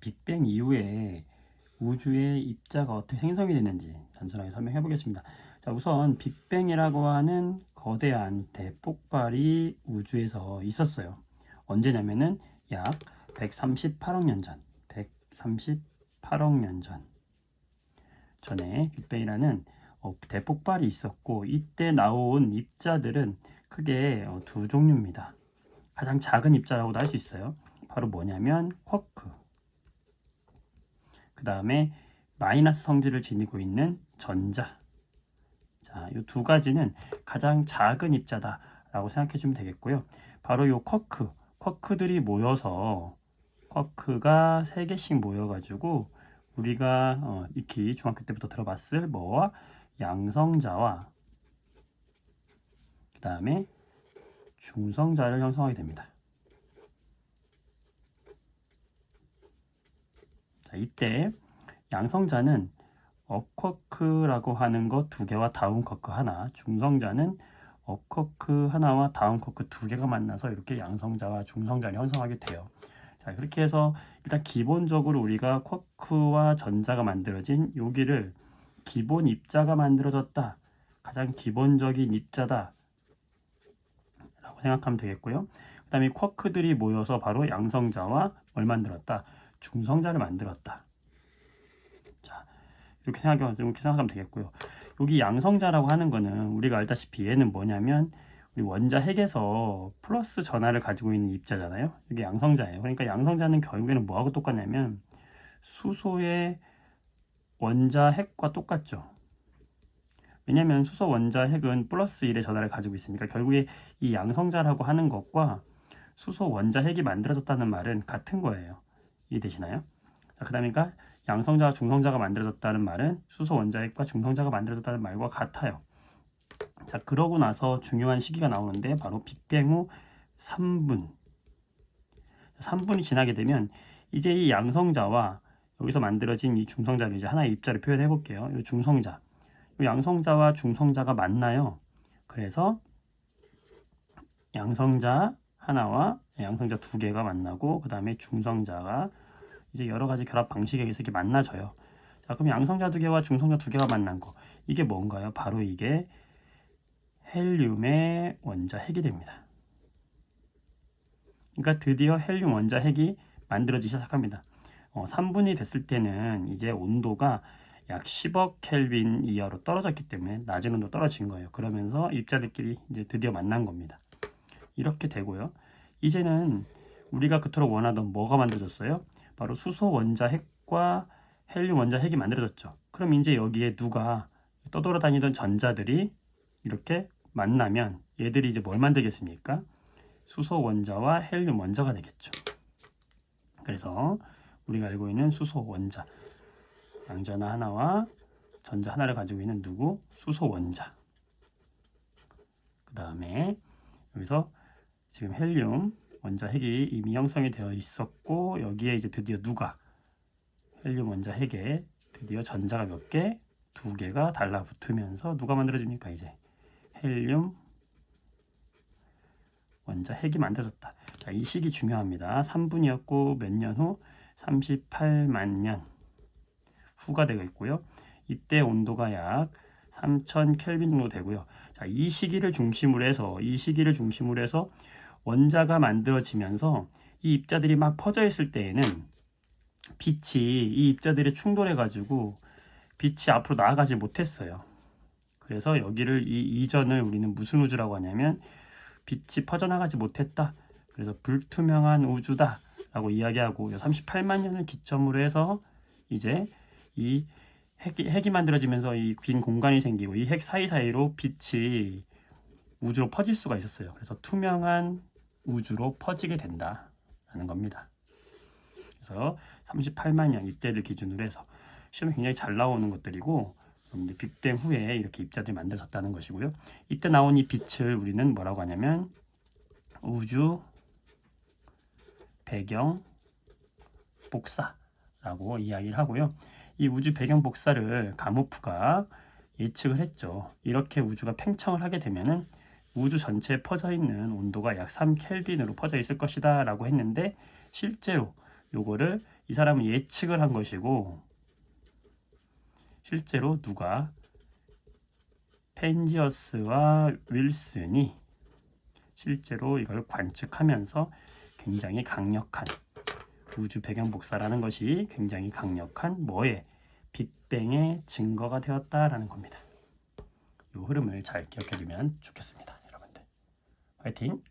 빅뱅 이후에 우주의 입자가 어떻게 생성이 됐는지 단순하게 설명해 보겠습니다. 자, 우선 빅뱅이라고 하는 거대한 대폭발이 우주에서 있었어요. 언제냐면은 약 138억 년 전, 138억 년 전에 빅뱅이라는 대폭발이 있었고, 이때 나온 입자들은 크게 두 종류입니다. 가장 작은 입자라고도 할 수 있어요. 바로 뭐냐면 쿼크, 그 다음에 마이너스 성질을 지니고 있는 전자. 자, 이 두 가지는 가장 작은 입자다라고 생각해 주면 되겠고요. 바로 이 쿼크들이 모여서, 쿼크가 3개씩 모여가지고 우리가 익히 중학교 때부터 들어봤을 뭐와 양성자와 그 다음에 중성자를 형성하게 됩니다. 자, 이때 양성자는 업쿼크라고 하는 것 2개와 다운쿼크 하나, 중성자는 업쿼크 하나와 다운쿼크 2개가 만나서 이렇게 양성자와 중성자를 형성하게 돼요. 자, 그렇게 해서 일단 기본적으로 우리가 쿼크와 전자가 만들어진 여기를 기본 입자가 만들어졌다, 가장 기본적인 입자다 라고 생각하면 되겠고요. 그 다음에 쿼크들이 모여서 바로 양성자와 뭘 만들었다? 중성자를 만들었다. 자, 이렇게 생각하면 되겠고요. 여기 양성자라고 하는 거는 우리가 알다시피 얘는 뭐냐면 우리 원자 핵에서 플러스 전하를 가지고 있는 입자잖아요. 이게 양성자예요. 그러니까 양성자는 결국에는 뭐하고 똑같냐면 수소의 원자 핵과 똑같죠. 왜냐면 수소 원자 핵은 플러스 1의 전하를 가지고 있으니까 결국에 이 양성자라고 하는 것과 수소 원자 핵이 만들어졌다는 말은 같은 거예요. 이해되시나요? 자, 그다음에 양성자와 중성자가 만들어졌다는 말은 수소 원자 핵과 중성자가 만들어졌다는 말과 같아요. 자, 그러고 나서 중요한 시기가 나오는데 바로 빅뱅 후 3분. 3분이 지나게 되면 이제 이 양성자와 여기서 만들어진 이 중성자를 이제 하나의 입자로 표현해 볼게요. 이 중성자. 이 양성자와 중성자가 만나요. 그래서 양성자 하나와 양성자 2개가 만나고, 그 다음에 중성자가 이제 여러 가지 결합 방식에 의해서 이렇게 만나져요. 자, 그럼 양성자 2개와 중성자 2개가 만난 거, 이게 뭔가요? 바로 이게 헬륨의 원자 핵이 됩니다. 그러니까 드디어 헬륨 원자 핵이 만들어지기 시작합니다. 3분이 됐을 때는 이제 온도가 약 10억 켈빈 이하로 떨어졌기 때문에 낮은 온도 떨어진 거예요. 그러면서 입자들끼리 이제 드디어 만난 겁니다. 이렇게 되고요. 이제는 우리가 그토록 원하던 뭐가 만들어졌어요? 바로 수소 원자 핵과 헬륨 원자 핵이 만들어졌죠. 그럼 이제 여기에 누가 떠돌아다니던 전자들이 이렇게 만나면 얘들이 이제 뭘 만들겠습니까? 수소 원자와 헬륨 원자가 되겠죠. 그래서 우리가 알고 있는 수소 원자, 양전하 하나와 전자 하나를 가지고 있는 누구? 수소 원자. 그 다음에 여기서 지금 헬륨 원자 핵이 이미 형성이 되어 있었고, 여기에 이제 드디어 누가 헬륨 원자 핵에 드디어 전자가 몇 개? 2개가 달라붙으면서 누가 만들어집니까? 이제 헬륨 원자 핵이 만들어졌다. 자, 이 시기 중요합니다. 3분이었고 몇 년 후? 38만 년 후가 되고 있고요. 이때 온도가 약 3000 켈빈 정도 되고요. 자, 이 시기를 중심으로 해서 원자가 만들어지면서 이 입자들이 막 퍼져 있을 때에는 빛이 이 입자들에 충돌해 가지고 빛이 앞으로 나아가지 못했어요. 그래서 여기를 이 이전을 우리는 무슨 우주라고 하냐면 빛이 퍼져나가지 못했다, 그래서 불투명한 우주다 라고 이야기하고, 38만 년을 기점으로 해서 이제 이 핵이 만들어지면서 이 빈 공간이 생기고 이 핵 사이사이로 빛이 우주로 퍼질 수가 있었어요. 그래서 투명한 우주로 퍼지게 된다라는 겁니다. 그래서 38만 년 이때를 기준으로 해서 시험에 굉장히 잘 나오는 것들이고, 빅뱅 후에 이렇게 입자들이 만들어졌다는 것이고요. 이때 나온 이 빛을 우리는 뭐라고 하냐면 우주 배경 복사라고 이야기를 하고요. 이 우주 배경 복사를 가모프가 예측을 했죠. 이렇게 우주가 팽창을 하게 되면은 우주 전체에 퍼져 있는 온도가 약 3켈빈으로 퍼져 있을 것이다 라고 했는데, 실제로 요거를 이 사람은 예측을 한 것이고 실제로 누가 펜지어스와 윌슨이 실제로 이걸 관측하면서 굉장히 강력한 우주 배경 복사라는 것이 굉장히 강력한 뭐의 빅뱅의 증거가 되었다라는 겁니다. 이 흐름을 잘 기억해 두면 좋겠습니다. 여러분들 화이팅!